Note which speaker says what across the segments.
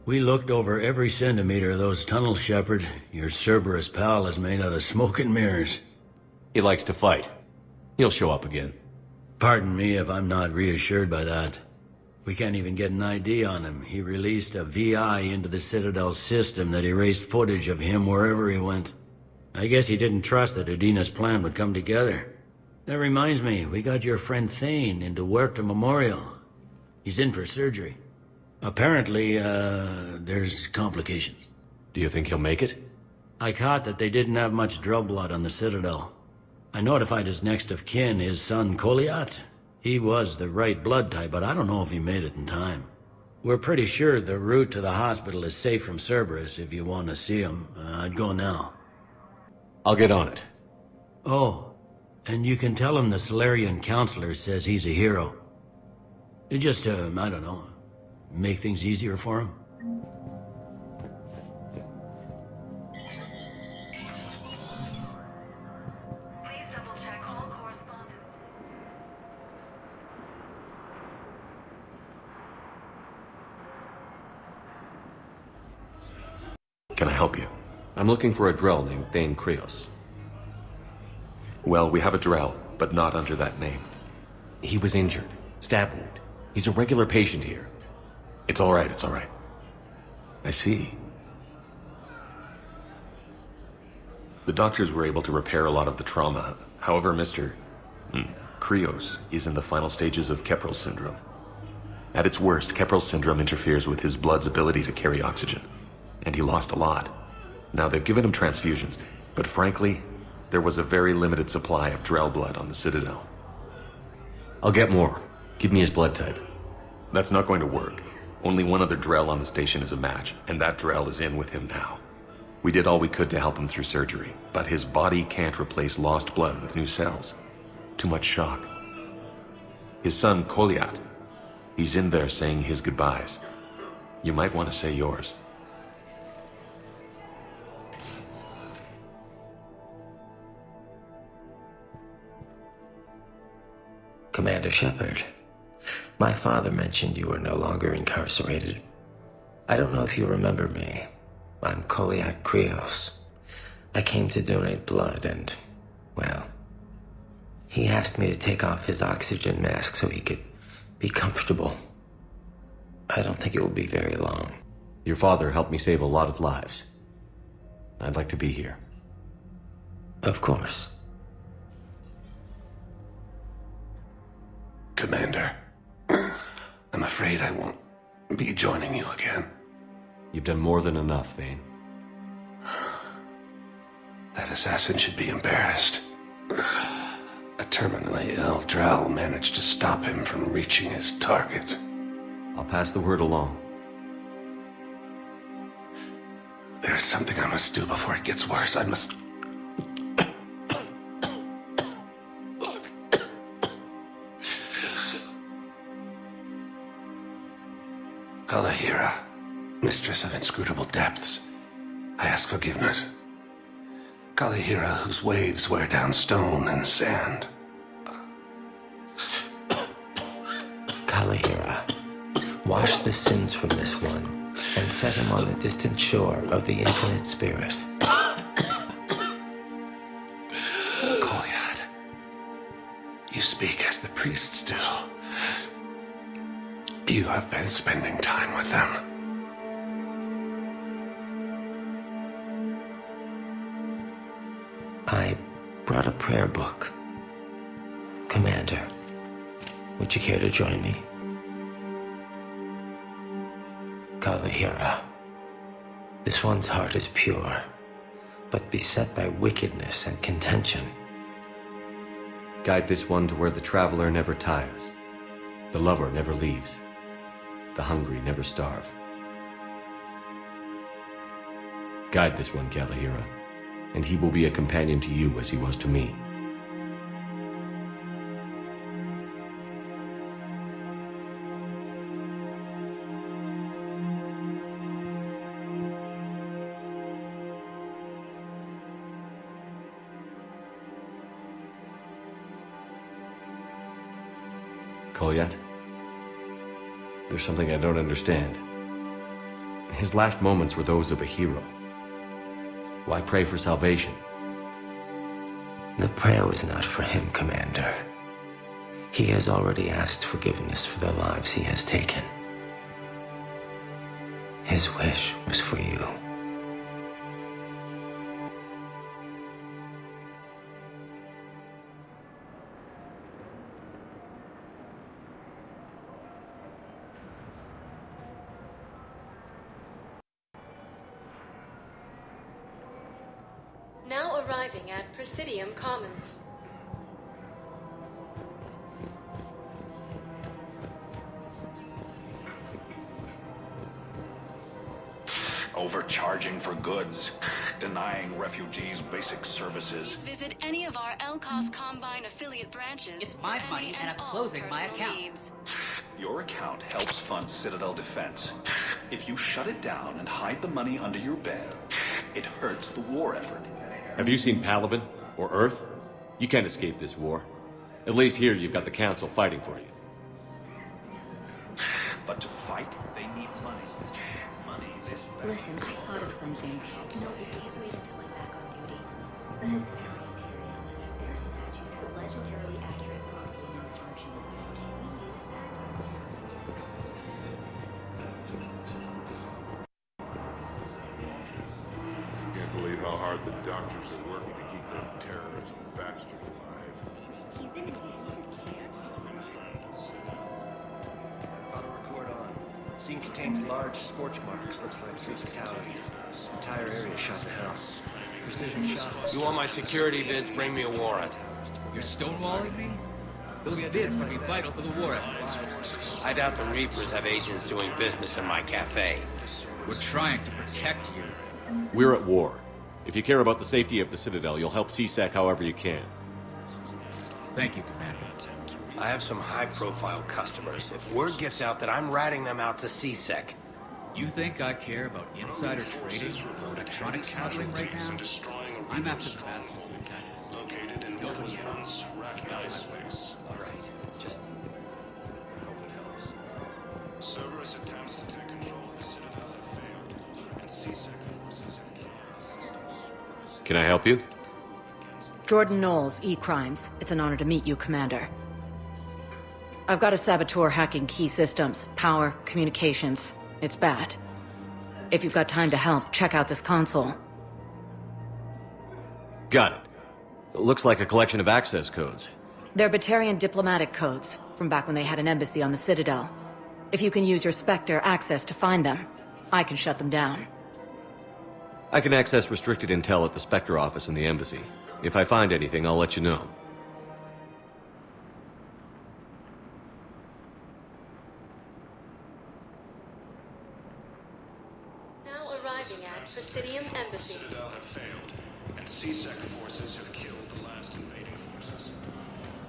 Speaker 1: We looked over every centimeter of those tunnels, Shepard. Your Cerberus pal is made out of smoke and mirrors.
Speaker 2: He likes to fight. He'll show up again.
Speaker 1: Pardon me if I'm not reassured by that. We can't even get an ID on him. He released a VI into the Citadel system that erased footage of him wherever he went. I guess he didn't trust that Udina's plan would come together. That reminds me, we got your friend Thane into Huerta Memorial. He's in for surgery. Apparently, there's complications.
Speaker 2: Do you think he'll make it?
Speaker 1: I caught that they didn't have much drill blood on the Citadel. I notified his next of kin, his son Koliat. He was the right blood type, but I don't know if he made it in time. We're pretty sure the route to the hospital is safe from Cerberus if you want to see him. I'd go now.
Speaker 2: I'll get on it.
Speaker 1: Oh, and you can tell him the Solarian counselor says he's a hero. It just, I don't know, make things easier for him.
Speaker 3: Please double-check all correspondence.
Speaker 4: Can I help you?
Speaker 2: I'm looking for a Drell named Thane Krios.
Speaker 4: Well, we have a Drell, but not under that name.
Speaker 2: He was injured. Stab wound. He's a regular patient here.
Speaker 4: It's all right, it's all right. I see. The doctors were able to repair a lot of the trauma. However, Mr. Krios is in the final stages of Keprel's syndrome. At its worst, Keprel's syndrome interferes with his blood's ability to carry oxygen, and he lost a lot. Now, they've given him transfusions, but frankly, there was a very limited supply of Drell blood on the Citadel.
Speaker 2: I'll get more. Give me his blood type.
Speaker 4: That's not going to work. Only one other Drell on the station is a match, and that Drell is in with him now. We did all we could to help him through surgery, but his body can't replace lost blood with new cells. Too much shock. His son, Koliat, he's in there saying his goodbyes. You might want to say yours.
Speaker 5: Commander Shepard, my father mentioned you were no longer incarcerated. I don't know if you remember me. I'm Koliat Krios. I came to donate blood and, well, he asked me to take off his oxygen mask so he could be comfortable. I don't think it will be very long.
Speaker 2: Your father helped me save a lot of lives. I'd like to be here.
Speaker 5: Of course.
Speaker 6: Commander, I'm afraid I won't be joining you again.
Speaker 2: You've done more than enough, Thane.
Speaker 6: That assassin should be embarrassed. A terminally ill Drell managed to stop him from reaching his target.
Speaker 2: I'll pass the word along.
Speaker 6: There's something I must do before it gets worse. I must... Kalahira, mistress of inscrutable depths, I ask forgiveness. Kalahira, whose waves wear down stone and sand.
Speaker 5: Kalahira, wash the sins from this one and set him on the distant shore of the infinite spirit.
Speaker 6: Koliat, you speak as the priests do. You have been spending time with them.
Speaker 5: I brought a prayer book. Commander, would you care to join me? Kalahira, this one's heart is pure, but beset by wickedness and contention.
Speaker 2: Guide this one to where the traveler never tires, the lover never leaves, the hungry never starve. Guide this one, Kalahira, and he will be a companion to you as he was to me. Koliat? There's something I don't understand. His last moments were those of a hero. Why pray for salvation?
Speaker 5: The prayer was not for him, Commander. He has already asked forgiveness for the lives he has taken. His wish was for you.
Speaker 7: Now arriving at Presidium Commons.
Speaker 8: Overcharging for goods, denying refugees basic services.
Speaker 9: Visit any of our LCOS Combine affiliate branches.
Speaker 10: It's my
Speaker 9: for
Speaker 10: money
Speaker 9: any
Speaker 10: and I'm
Speaker 9: all
Speaker 10: closing my
Speaker 9: personal
Speaker 10: account.
Speaker 9: needs.
Speaker 8: Your account helps fund Citadel defense. If you shut it down and hide the money under your bed, it hurts the war effort.
Speaker 2: Have you seen Palaven? Or Earth? You can't escape this war. At least here you've got the Council fighting for you.
Speaker 8: But to fight, they need money. Money this bad.
Speaker 11: Listen, I thought of something. No, we can't wait until I'm back on duty. The Hesperian period. Their statues have legendarily accurate Prothean inscriptions. Can we use that?
Speaker 12: Can't believe how hard the doctors are working to keep that terrorism bastard alive.
Speaker 11: He's in intensive care.
Speaker 13: Auto record on. Scene contains large scorch marks. Looks like 3 fatalities. Entire area shot to hell. Precision shots.
Speaker 6: You want my security vids? Bring me a warrant.
Speaker 10: You're stonewalling me? Those vids could be vital to the war effort.
Speaker 6: I doubt the Reapers have agents doing business in my cafe.
Speaker 10: We're trying to protect you.
Speaker 2: We're at war. If you care about the safety of the Citadel, you'll help CSEC however you can.
Speaker 10: Thank you, Commander.
Speaker 6: I have some high-profile customers. If word gets out that I'm ratting them out to CSEC,
Speaker 10: You think I care about insider trading or electronic smuggling right now? I'm after the fastest mechanics.
Speaker 12: Located in what was once recognized space.
Speaker 6: all right, just hope it helps.
Speaker 12: Cerberus attempts to take control of the Citadel have failed, and CSEC forces have killed.
Speaker 2: Can I help you?
Speaker 14: Jordan Knowles, E-Crimes. It's an honor to meet you, Commander. I've got a saboteur hacking key systems, power, communications. It's bad. If you've got time to help, check out this console.
Speaker 2: Got it. It looks like a collection of access codes.
Speaker 14: They're Batarian diplomatic codes, from back when they had an embassy on the Citadel. If you can use your Spectre access to find them, I can shut them down.
Speaker 2: I can access restricted intel at the Spectre office in the embassy. If I find anything, I'll let you know.
Speaker 7: Now arriving at Presidium Embassy.
Speaker 12: Citadel have failed, and CSEC forces have killed the last invading forces.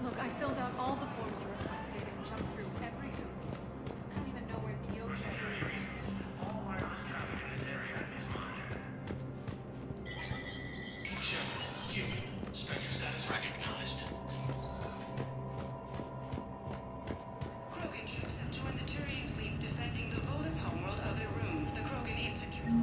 Speaker 3: Look, I filled out all the forms you requested and jumped through every hoop. I don't even know where BioWare is. All wireless traffic in this area is monitored.
Speaker 6: Spectre status recognized.
Speaker 9: Krogan troops have joined the Turian fleets defending the bonus homeworld of Irun, the Krogan infantry.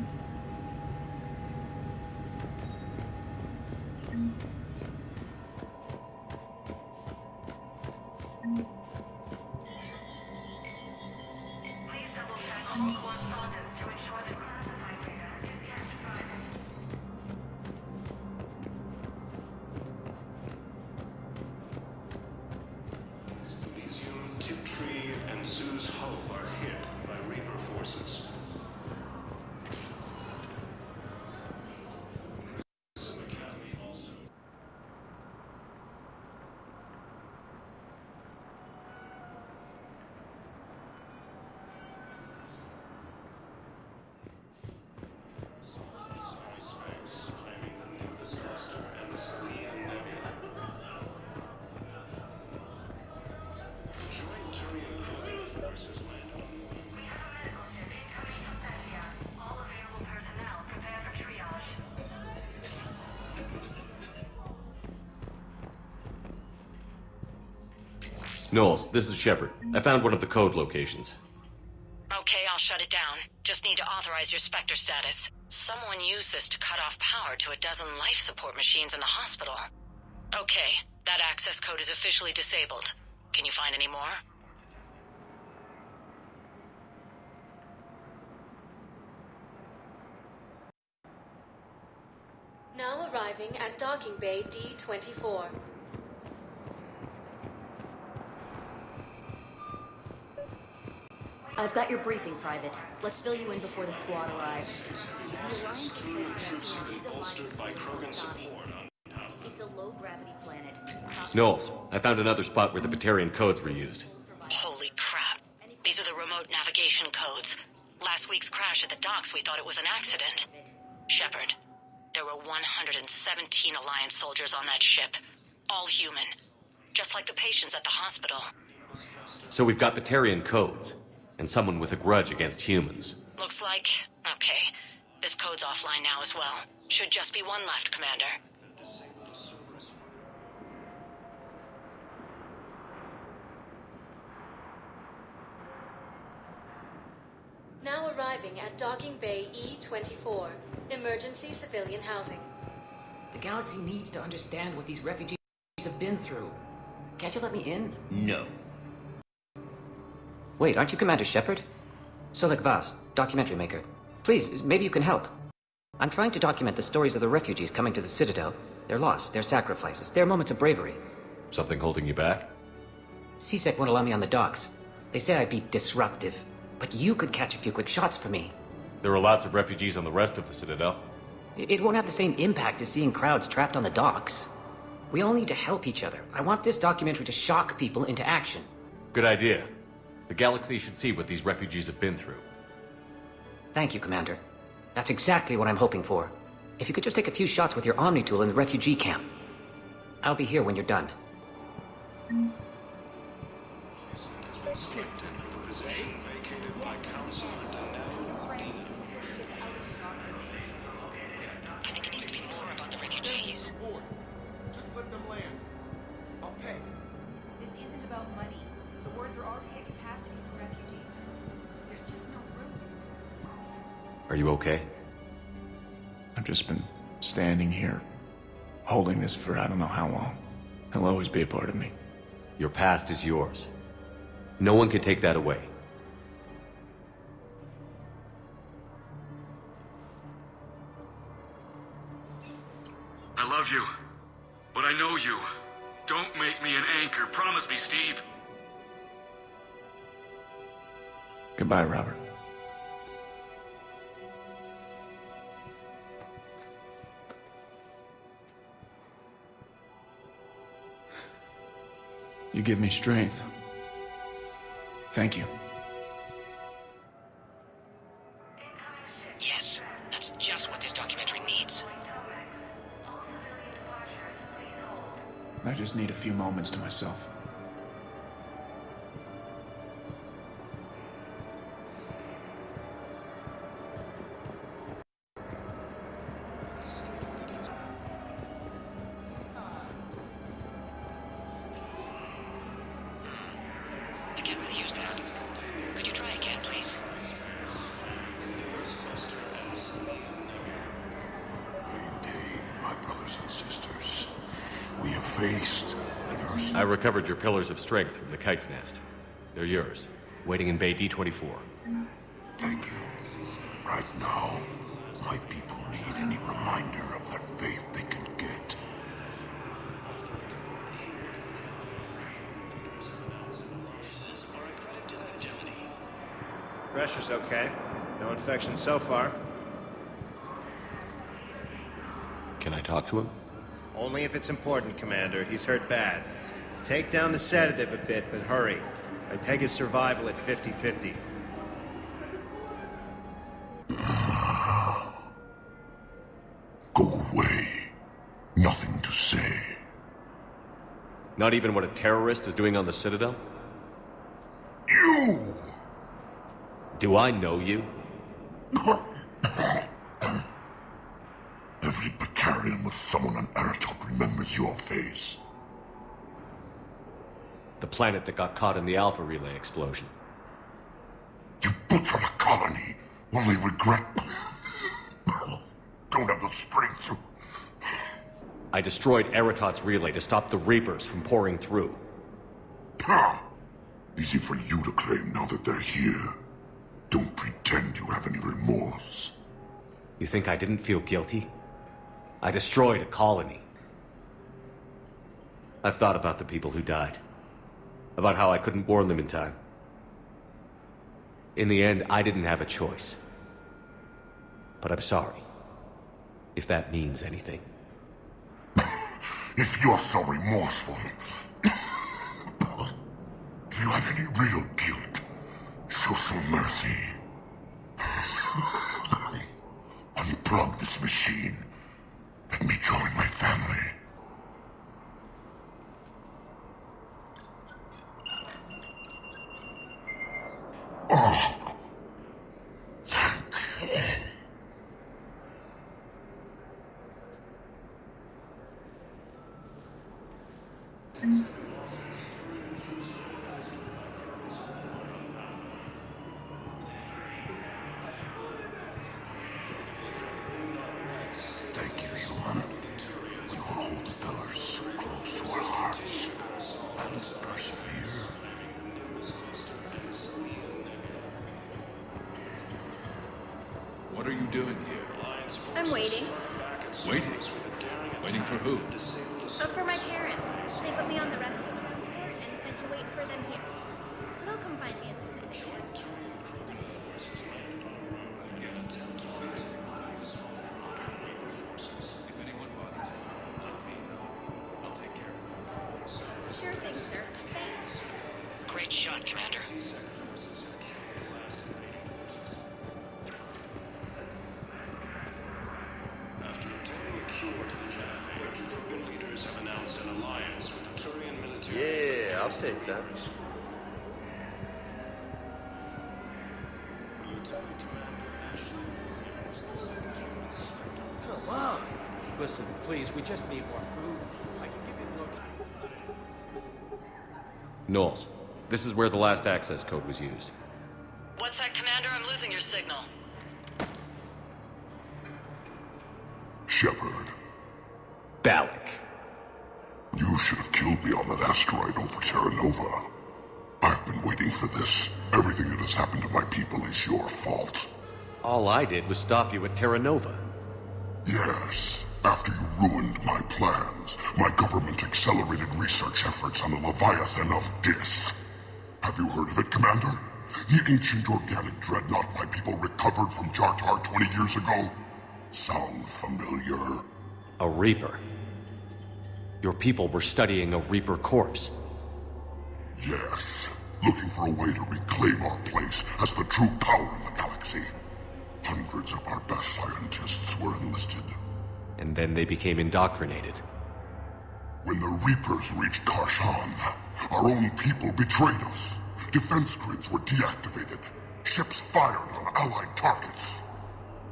Speaker 3: Please double-check all correspondence to ensure that classified data is kept private.
Speaker 12: Elysium, Tiptree, and Sue's Hope are hit by Reaper forces. Academy also. Space, claiming the new disaster and the Salian Nebula. Joint Turian Krogan forces landed on the moon.
Speaker 3: We have a medical ship incoming from Bethia. All available personnel prepare for triage.
Speaker 2: Knowles, this is Shepard. I found one of the code locations.
Speaker 14: Okay, I'll shut it down. Just need to authorize your Spectre status. Someone used this to cut off power to a dozen life support machines in the hospital. Okay, that access code is officially disabled. Can you find any more?
Speaker 7: Now arriving at docking bay D-24.
Speaker 11: I've got your briefing, Private. Let's fill you in before the squad arrives. The Alliance is
Speaker 12: bolstered by Krogan support.
Speaker 11: It's a low-gravity planet.
Speaker 2: Knowles, I found another spot where the Batarian codes were used.
Speaker 14: Holy crap. These are the remote navigation codes. Last week's crash at the docks, we thought it was an accident. Shepard, there were 117 Alliance soldiers on that ship. All human. Just like the patients at the hospital.
Speaker 2: So we've got Batarian codes, and someone with a grudge against humans.
Speaker 14: Looks like... okay. This code's offline now as well. Should just be one left, Commander.
Speaker 7: Now arriving at docking bay E-24. Emergency civilian housing.
Speaker 15: The galaxy needs to understand what these refugees have been through. Can't you let me in?
Speaker 16: No.
Speaker 15: Wait, aren't you Commander Shepard? Solik Vaz, documentary maker. Please, maybe you can help. I'm trying to document the stories of the refugees coming to the Citadel. Their loss, their sacrifices, their moments of bravery.
Speaker 2: Something holding you back?
Speaker 15: CSEC won't allow me on the docks. They say I'd be disruptive. But you could catch a few quick shots for me.
Speaker 2: There are lots of refugees on the rest of the Citadel.
Speaker 15: It won't have the same impact as seeing crowds trapped on the docks. We all need to help each other. I want this documentary to shock people into action.
Speaker 2: Good idea. The galaxy should see what these refugees have been through.
Speaker 15: Thank you, Commander. That's exactly what I'm hoping for. If you could just take a few shots with your Omni tool in the refugee camp. I'll be here when you're done.
Speaker 14: I think it needs to be more about the refugees.
Speaker 17: Just let them land. I'll pay.
Speaker 18: This isn't about money. The wards are already at capacity for refugees. There's just no room.
Speaker 2: Are you okay?
Speaker 17: I've just been standing here, holding this for I don't know how long. He'll always be a part of me.
Speaker 2: Your past is yours. No one can take that away.
Speaker 12: I love you, but I know you. Don't make me an anchor. Promise me, Steve.
Speaker 17: Goodbye, Robert. You give me strength. Thank you.
Speaker 15: Yes, that's just what this documentary needs.
Speaker 17: I just need a few moments to myself.
Speaker 15: I can't really use that. Could you try again, please?
Speaker 12: Maintain, my brothers and sisters. We have faced adversity.
Speaker 2: I recovered your pillars of strength from the kite's nest. They're yours, waiting in Bay D-24.
Speaker 12: Thank you. Right now, my people need any reminder of their faith they can get.
Speaker 13: Pressure's okay. No infection so far.
Speaker 2: Can I talk to him?
Speaker 13: Only if it's important, Commander. He's hurt bad. Take down the sedative a bit, but hurry. I peg his survival at 50-50.
Speaker 12: Go away. Nothing to say.
Speaker 2: Not even what a terrorist is doing on the Citadel?
Speaker 12: You!
Speaker 2: Do I know you?
Speaker 12: Every Batarian with someone on Eratop remembers your face.
Speaker 2: The planet that got caught in the Alpha Relay explosion.
Speaker 12: You butchered a colony,
Speaker 16: Only regret. Don't have the strength to...
Speaker 2: I destroyed Eritot's relay to stop the Reapers from pouring through.
Speaker 16: Easy for you to claim now that they're here. Don't pretend you have any remorse.
Speaker 2: You think I didn't feel guilty? I destroyed a colony. I've thought about the people who died. About how I couldn't warn them in time. In the end, I didn't have a choice. But I'm sorry. If that means anything.
Speaker 16: If you're so remorseful... if you have any real guilt, show some mercy. Unplug this machine. Let me join my family. Oh. Thank you. Thank you, human. We will hold the pillars close to our hearts and persevere.
Speaker 8: What are you doing here?
Speaker 11: I'm waiting.
Speaker 8: Waiting? Waiting for who?
Speaker 11: For my parents. They put me on the rescue transport and said to wait for them here. They'll come find me as soon as they can.
Speaker 8: If anyone bothers you, let me know. I'll take care of it.
Speaker 11: Sure thing, sir. Thanks.
Speaker 15: Great shot, Commander.
Speaker 12: After obtaining a cure to the Jaffage, Krogan leaders have announced an alliance with the Turian military.
Speaker 2: Yeah, I'll take that.
Speaker 12: Lieutenant Commander Ashley is the second human inspector.
Speaker 13: Come on. Listen, please, we just need more food. I can give you a look.
Speaker 2: Knowles, this is where the last access code was used.
Speaker 14: What's that, Commander? I'm losing your signal.
Speaker 16: Shepard.
Speaker 2: Balak.
Speaker 16: You should have killed me on that asteroid over Terra Nova. I've been waiting for this. Everything that has happened to my people is your fault.
Speaker 2: All I did was stop you at Terra Nova.
Speaker 16: Yes. After you ruined my plans, my government accelerated research efforts on the Leviathan of Dis. Have you heard of it, Commander? The ancient organic dreadnought my people recovered from Jartar 20 years ago? Sound familiar?
Speaker 2: A Reaper. Your people were studying a Reaper corpse.
Speaker 16: Yes. Looking for a way to reclaim our place as the true power of the galaxy. Hundreds of our best scientists were enlisted.
Speaker 2: And then they became indoctrinated.
Speaker 16: When the Reapers reached Karshan, our own people betrayed us. Defense grids were deactivated. Ships fired on Allied targets.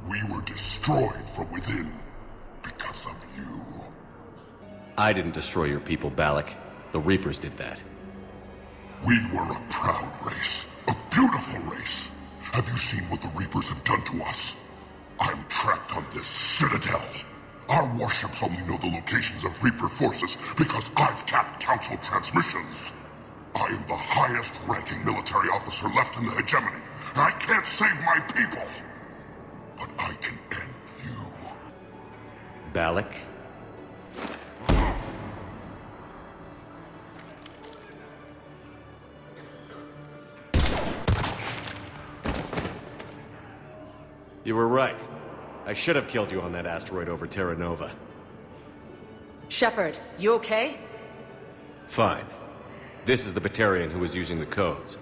Speaker 16: We were destroyed from within because of you.
Speaker 2: I didn't destroy your people, Balak. The Reapers did that.
Speaker 16: We were a proud race. A beautiful race. Have you seen what the Reapers have done to us? I'm trapped on this citadel. Our warships only know the locations of Reaper forces because I've tapped Council transmissions. I am the highest-ranking military officer left in the hegemony, and I can't save my people. But I can end you.
Speaker 2: Balak? You were right. I should have killed you on that asteroid over Terra Nova.
Speaker 14: Shepard, you okay?
Speaker 2: Fine. This is the Batarian who was using the codes.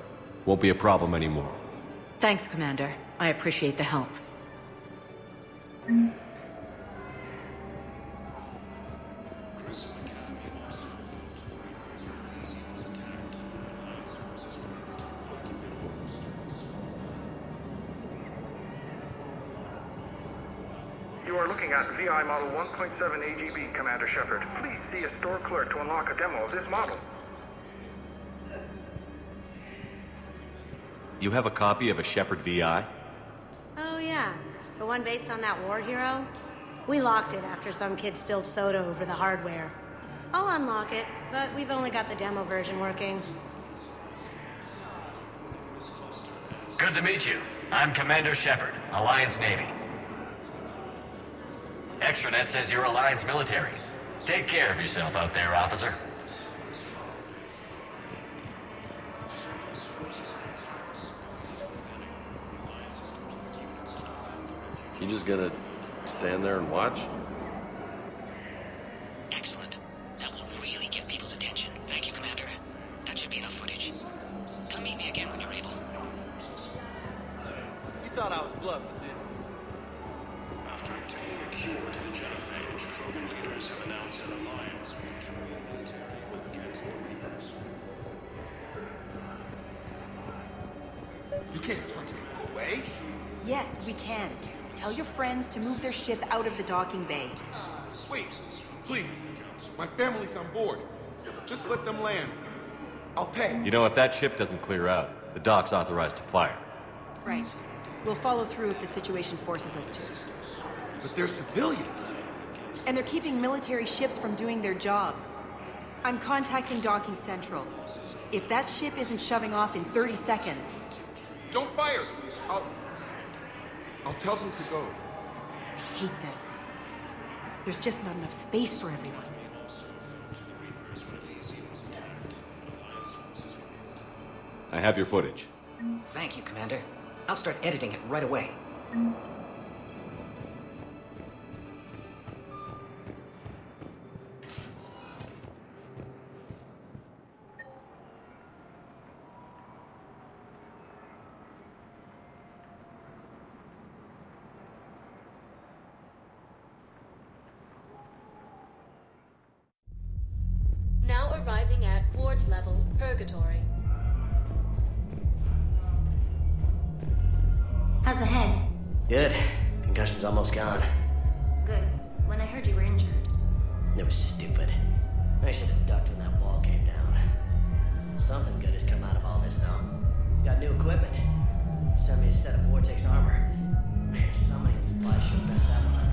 Speaker 2: Won't be a problem anymore.
Speaker 14: Thanks, Commander. I appreciate the help.
Speaker 19: You are looking at VI Model 1.7 AGB, Commander Shepard. Please see a store clerk to unlock a demo of this model.
Speaker 2: You have a copy of a Shepard VI?
Speaker 20: Yeah, the one based on that war hero. We locked it after some kid spilled soda over the hardware. I'll unlock it, but we've only got the demo version working.
Speaker 21: Good to meet you. I'm Commander Shepard, Alliance Navy. Extranet says you're Alliance military. Take care of yourself out there, officer.
Speaker 2: You just gonna stand there and watch?
Speaker 15: Excellent. That will really get people's attention. Thank you, Commander. That should be enough footage. Come meet me again when you're able.
Speaker 22: You thought I was bluffing, didn't you?
Speaker 12: After obtaining a cure to the genophage, Krogan leaders have announced an alliance with the Korean military against the Reapers.
Speaker 22: You can't turn people away.
Speaker 18: Yes, we can. Tell your friends to move their ship out of the docking bay.
Speaker 22: Wait, please. My family's on board. Just let them land. I'll pay.
Speaker 2: You know, if that ship doesn't clear out, the dock's authorized to fire.
Speaker 18: Right. We'll follow through if the situation forces us to.
Speaker 22: But they're civilians.
Speaker 18: And they're keeping military ships from doing their jobs. I'm contacting Docking Central. If that ship isn't shoving off in 30 seconds...
Speaker 22: Don't fire! I'll tell them to go.
Speaker 18: I hate this. There's just not enough space for everyone.
Speaker 2: I have your footage.
Speaker 15: Thank you, Commander. I'll start editing it right away.
Speaker 7: Now arriving at ward level purgatory.
Speaker 11: How's the head?
Speaker 13: Good. Concussion's almost gone.
Speaker 11: Good. When I heard you were injured.
Speaker 13: It was stupid. I should have ducked when that wall came down. Something good has come out of all this, though. Got new equipment. Sent me a set of vortex armor. Man, somebody in supply should have messed that one up.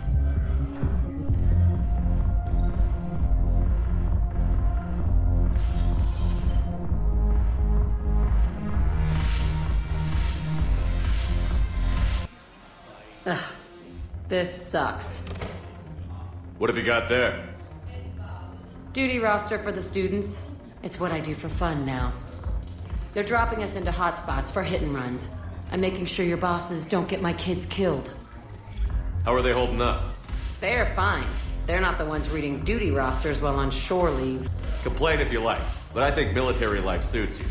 Speaker 14: Ugh, this sucks.
Speaker 2: What have you got there?
Speaker 14: Duty roster for the students. It's what I do for fun now. They're dropping us into hotspots for hit and runs. I'm making sure your bosses don't get my kids killed.
Speaker 2: How are they holding up?
Speaker 14: They're fine. They're not the ones reading duty rosters while on shore leave.
Speaker 2: Complain if you like, but I think military life suits you.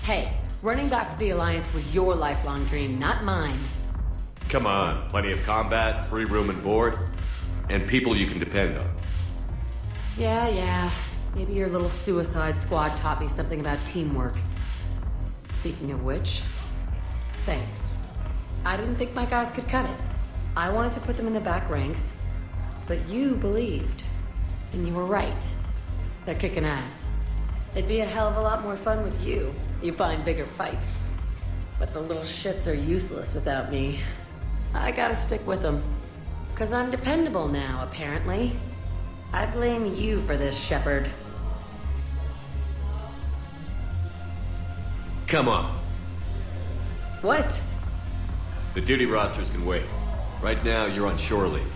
Speaker 14: Hey, running back to the Alliance was your lifelong dream, not mine.
Speaker 2: Come on, plenty of combat, free room and board, and people you can depend on.
Speaker 14: Yeah. Maybe your little suicide squad taught me something about teamwork. Speaking of which, thanks. I didn't think my guys could cut it. I wanted to put them in the back ranks, but you believed. And you were right. They're kicking ass. It'd be a hell of a lot more fun with you. You find bigger fights. But the little shits are useless without me. I gotta stick with them. 'Cause I'm dependable now, apparently. I blame you for this, Shepard.
Speaker 2: Come on.
Speaker 14: What?
Speaker 2: The duty rosters can wait. Right now, you're on shore leave.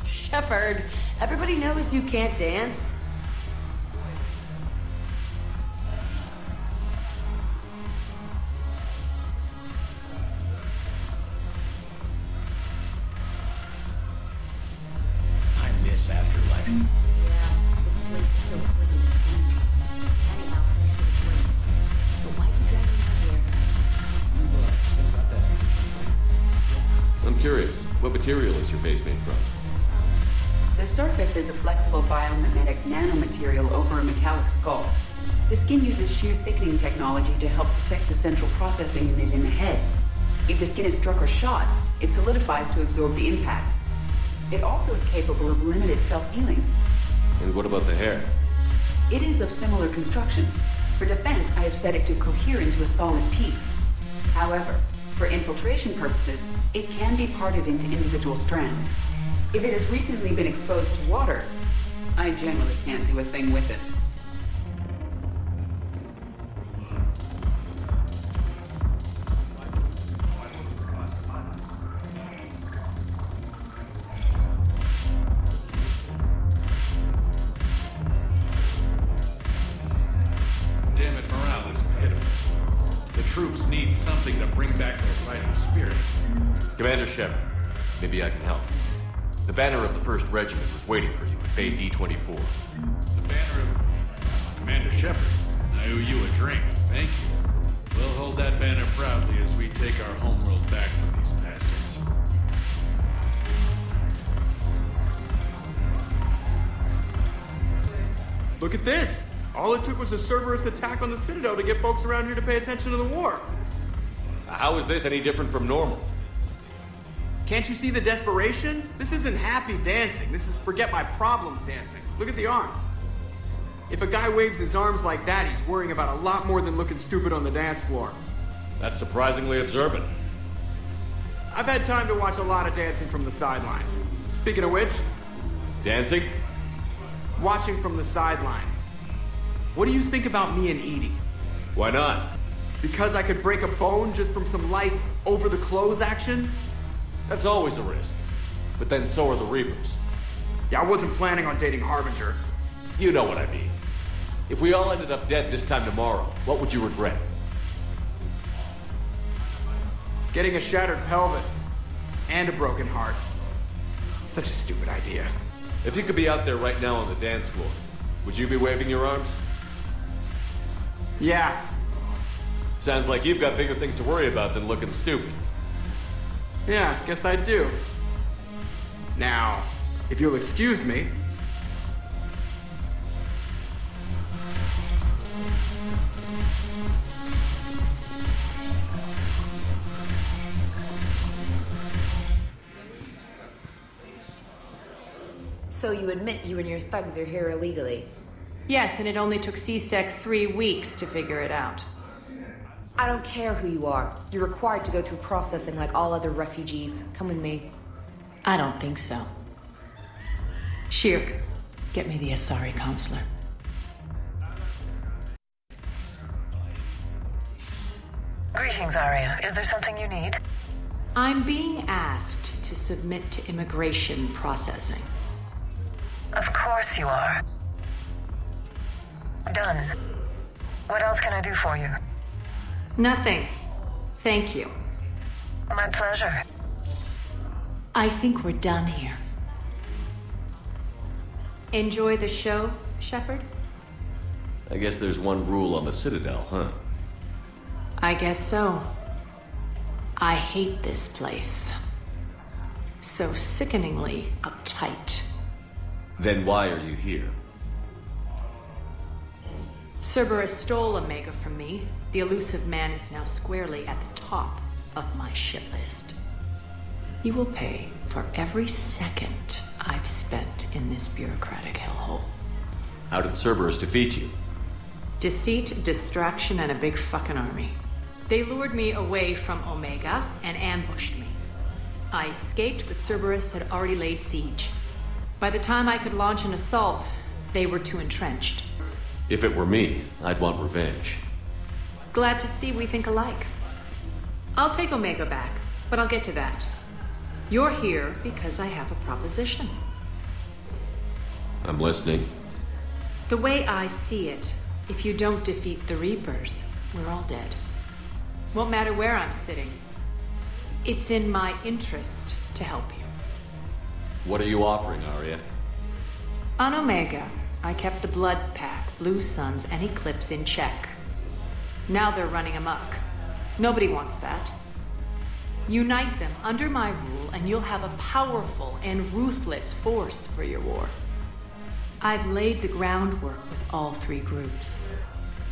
Speaker 14: Shepard, everybody knows you can't dance.
Speaker 1: I miss afterlife.
Speaker 11: Yeah, this place is so clean and squeezed. Anyhow, thanks for the drink. But why you dragging me here?
Speaker 2: I'm curious, what material is your face made from?
Speaker 23: The surface is a flexible biomimetic nanomaterial over a metallic skull. The skin uses shear thickening technology to help protect the central processing unit in the head. If the skin is struck or shot, it solidifies to absorb the impact. It also is capable of limited self-healing.
Speaker 2: And what about the hair?
Speaker 23: It is of similar construction. For defense, I have set it to cohere into a solid piece. However, for infiltration purposes, it can be parted into individual strands. If it has recently been exposed to water, I generally can't do a thing with it.
Speaker 4: Damn it, morale is pitiful. The troops need something to bring back their fighting spirit.
Speaker 2: Commander Shepard, maybe I can help. The banner of the 1st Regiment was waiting for you at Bay D-24.
Speaker 4: The banner of Commander Shepard. I owe you a drink. Thank you. We'll hold that banner proudly as we take our homeworld back from these bastards.
Speaker 5: Look at this! All it took was a Cerberus attack on the Citadel to get folks around here to pay attention to the war.
Speaker 2: How is this any different from normal?
Speaker 5: Can't you see the desperation? This isn't happy dancing. This is forget my problems dancing. Look at the arms. If a guy waves his arms like that, he's worrying about a lot more than looking stupid on the dance floor.
Speaker 2: That's surprisingly observant.
Speaker 5: I've had time to watch a lot of dancing from the sidelines. Speaking of which...
Speaker 2: Dancing?
Speaker 5: Watching from the sidelines. What do you think about me and Edie?
Speaker 2: Why not?
Speaker 5: Because I could break a bone just from some light over-the-clothes action?
Speaker 2: That's always a risk. But then so are the Reapers.
Speaker 5: Yeah, I wasn't planning on dating Harbinger.
Speaker 2: You know what I mean. If we all ended up dead this time tomorrow, what would you regret?
Speaker 5: Getting a shattered pelvis. And a broken heart. Such a stupid idea.
Speaker 2: If you could be out there right now on the dance floor, would you be waving your arms?
Speaker 5: Yeah.
Speaker 2: Sounds like you've got bigger things to worry about than looking stupid.
Speaker 5: Yeah, guess I do. Now, if you'll excuse me...
Speaker 11: So you admit you and your thugs are here illegally?
Speaker 10: Yes, and it only took CSEC 3 weeks to figure it out.
Speaker 11: I don't care who you are. You're required to go through processing like all other refugees. Come with me.
Speaker 10: I don't think so. Shirk, get me the Asari consular.
Speaker 24: Greetings, Arya. Is there something you need?
Speaker 10: I'm being asked to submit to immigration processing.
Speaker 24: Of course you are. Done. What else can I do for you?
Speaker 10: Nothing. Thank you.
Speaker 24: My pleasure.
Speaker 10: I think we're done here. Enjoy the show, Shepard?
Speaker 2: I guess there's one rule on the Citadel, huh?
Speaker 10: I guess so. I hate this place. So sickeningly uptight.
Speaker 2: Then why are you here?
Speaker 10: Cerberus stole Omega from me. The elusive man is now squarely at the top of my shit list. He will pay for every second I've spent in this bureaucratic hellhole.
Speaker 2: How did Cerberus defeat you?
Speaker 10: Deceit, distraction, and a big fucking army. They lured me away from Omega and ambushed me. I escaped, but Cerberus had already laid siege. By the time I could launch an assault, they were too entrenched.
Speaker 2: If it were me, I'd want revenge.
Speaker 10: Glad to see we think alike. I'll take Omega back, but I'll get to that. You're here because I have a proposition.
Speaker 2: I'm listening.
Speaker 10: The way I see it, if you don't defeat the Reapers, we're all dead. Won't matter where I'm sitting. It's in my interest to help you.
Speaker 2: What are you offering, Arya?
Speaker 10: On Omega, I kept the Blood Pack, Blue Suns, and Eclipse in check. Now they're running amok. Nobody wants that. Unite them under my rule, and you'll have a powerful and ruthless force for your war. I've laid the groundwork with all 3 groups.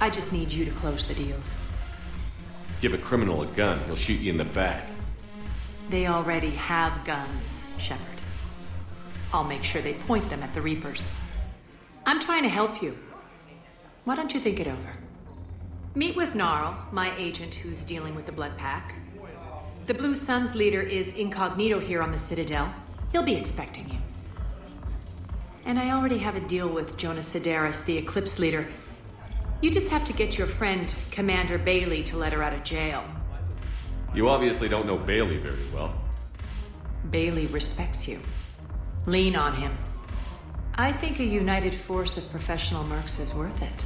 Speaker 10: I just need you to close the deals.
Speaker 2: Give a criminal a gun, he'll shoot you in the back.
Speaker 10: They already have guns, Shepard. I'll make sure they point them at the Reapers. I'm trying to help you. Why don't you think it over? Meet with Gnarl, my agent who's dealing with the Blood Pack. The Blue Suns leader is incognito here on the Citadel. He'll be expecting you. And I already have a deal with Jonas Sedaris, the Eclipse leader. You just have to get your friend, Commander Bailey, to let her out of jail.
Speaker 2: You obviously don't know Bailey very well.
Speaker 10: Bailey respects you. Lean on him. I think a united force of professional mercs is worth it.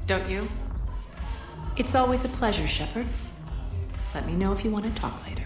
Speaker 10: Don't you? It's always a pleasure, Shepard. Let me know if you want to talk later.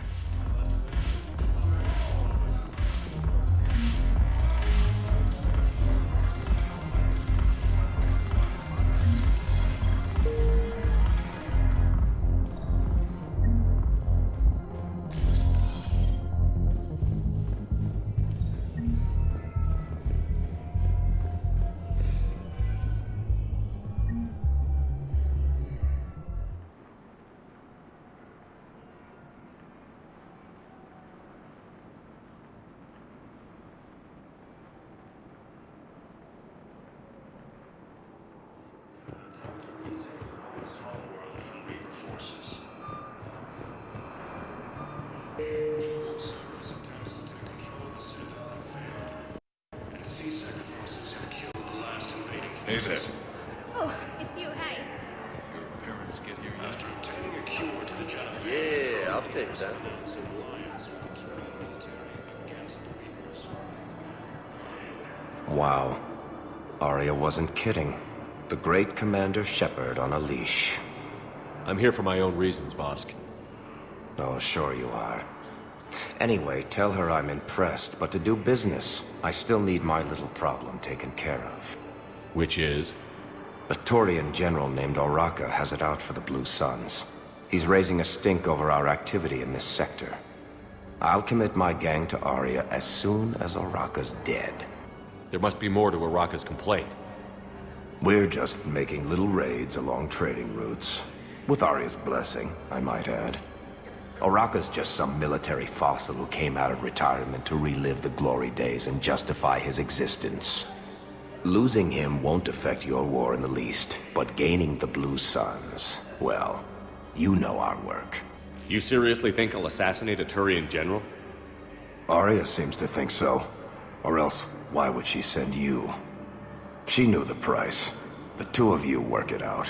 Speaker 4: Hey there.
Speaker 11: Oh, it's you, hey.
Speaker 4: Your parents get here yet?
Speaker 12: After obtaining a cure to the Genophage,
Speaker 3: Yeah, I'll take that. Wow. Arya wasn't kidding. The great Commander Shepard on a leash.
Speaker 2: I'm here for my own reasons, Vosk.
Speaker 3: Oh, sure you are. Anyway, tell her I'm impressed, but to do business, I still need my little problem taken care of.
Speaker 2: Which is?
Speaker 3: A Taurian general named Oraka has it out for the Blue Suns. He's raising a stink over our activity in this sector. I'll commit my gang to Arya as soon as Oraka's dead.
Speaker 2: There must be more to Oraka's complaint.
Speaker 3: We're just making little raids along trading routes. With Arya's blessing, I might add. Oraka's just some military fossil who came out of retirement to relive the glory days and justify his existence. Losing him won't affect your war in the least, but gaining the Blue Suns, well, you know our work.
Speaker 2: You seriously think I'll assassinate a Turian general?
Speaker 3: Arya seems to think so. Or else, why would she send you? She knew the price. The two of you work it out.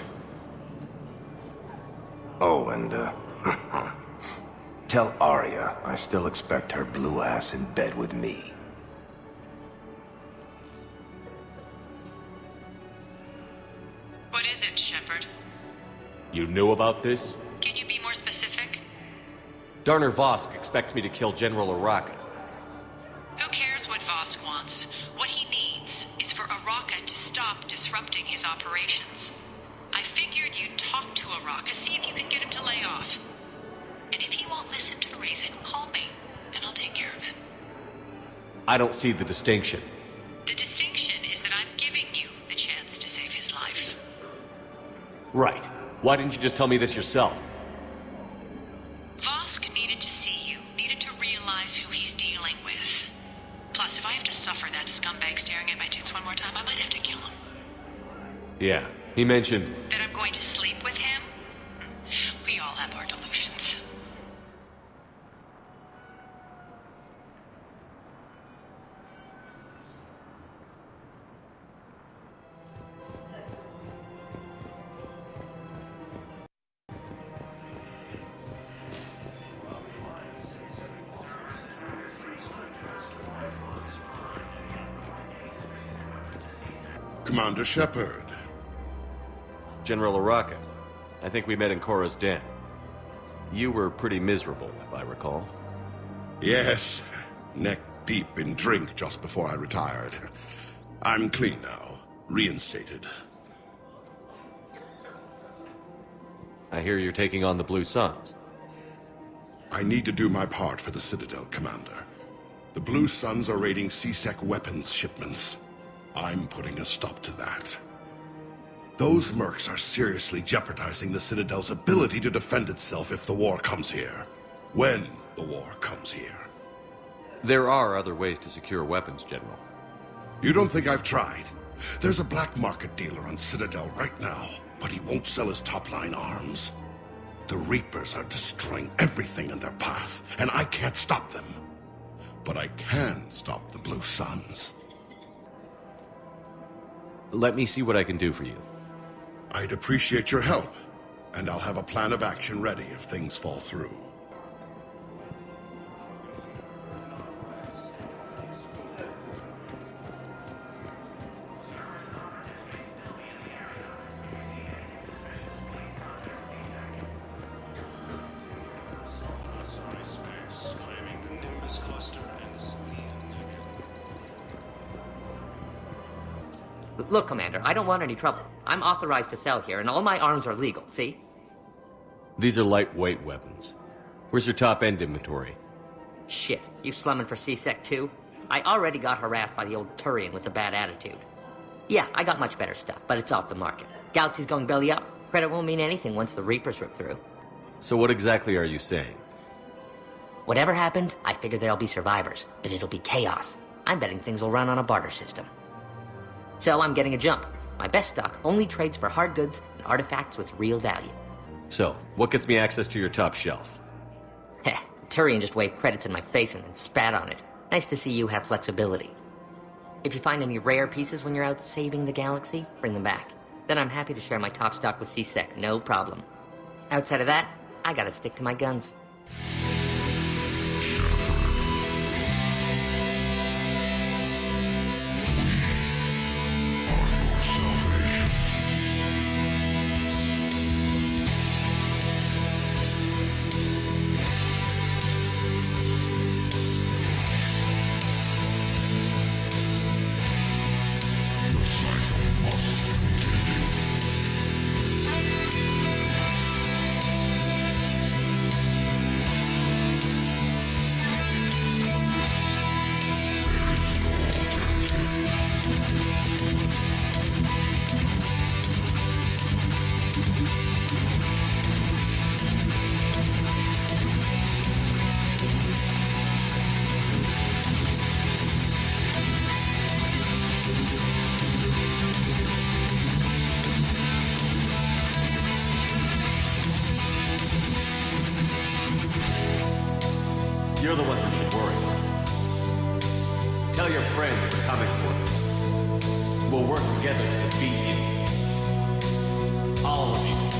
Speaker 3: Oh, and, tell Arya I still expect her blue ass in bed with me.
Speaker 10: What is it, Shepard?
Speaker 2: You knew about this?
Speaker 10: Can you be more specific?
Speaker 2: Darner Vosk expects me to kill General Oraka.
Speaker 10: Who cares what Vosk wants? What he needs is for Oraka to stop disrupting his operations. I figured you'd talk to Oraka, see if you can get him to lay off. And if he won't listen to reason, call me, and I'll take care of it.
Speaker 2: I don't see the distinction.
Speaker 10: The distinction is that I'm giving you the chance to save his life.
Speaker 2: Right. Why didn't you just tell me this yourself?
Speaker 10: Vosk needed to see you, needed to realize who he's dealing with. Plus, if I have to suffer that scumbag staring at my tits one more time, I might have to kill him.
Speaker 2: Yeah, he mentioned...
Speaker 10: That I'm going to sleep with him? We all have our delusions.
Speaker 16: Commander Shepard.
Speaker 2: General Oraka. I think we met in Korra's den. You were pretty miserable, if I recall.
Speaker 16: Yes, neck deep in drink just before I retired. I'm clean now, reinstated.
Speaker 2: I hear you're taking on the Blue Suns.
Speaker 16: I need to do my part for the Citadel, Commander. The Blue Suns are raiding C-Sec weapons shipments. I'm putting a stop to that. Those mercs are seriously jeopardizing the Citadel's ability to defend itself if the war comes here. When the war comes here.
Speaker 2: There are other ways to secure weapons, General.
Speaker 16: You don't think I've tried? There's a black market dealer on Citadel right now, but he won't sell his top-line arms. The Reapers are destroying everything in their path, and I can't stop them. But I can stop the Blue Suns.
Speaker 2: Let me see what I can do for you.
Speaker 16: I'd appreciate your help, and I'll have a plan of action ready if things fall through.
Speaker 15: Look, Commander, I don't want any trouble. I'm authorized to sell here, and all my arms are legal, see?
Speaker 2: These are lightweight weapons. Where's your top-end inventory?
Speaker 15: Shit, you slumming for C-Sec too? I already got harassed by the old Turian with the bad attitude. Yeah, I got much better stuff, but it's off the market. Galaxy's going belly up. Credit won't mean anything once the Reapers rip through.
Speaker 2: So what exactly are you saying?
Speaker 15: Whatever happens, I figure there'll be survivors, but it'll be chaos. I'm betting things will run on a barter system. So I'm getting a jump. My best stock only trades for hard goods and artifacts with real value.
Speaker 2: So, what gets me access to your top shelf?
Speaker 15: Heh, Turian just waved credits in my face and then spat on it. Nice to see you have flexibility. If you find any rare pieces when you're out saving the galaxy, bring them back. Then I'm happy to share my top stock with C-Sec, no problem. Outside of that, I gotta stick to my guns.
Speaker 2: You're the ones who should worry. Tell your friends we're coming for you. We'll work together to defeat you. All of you.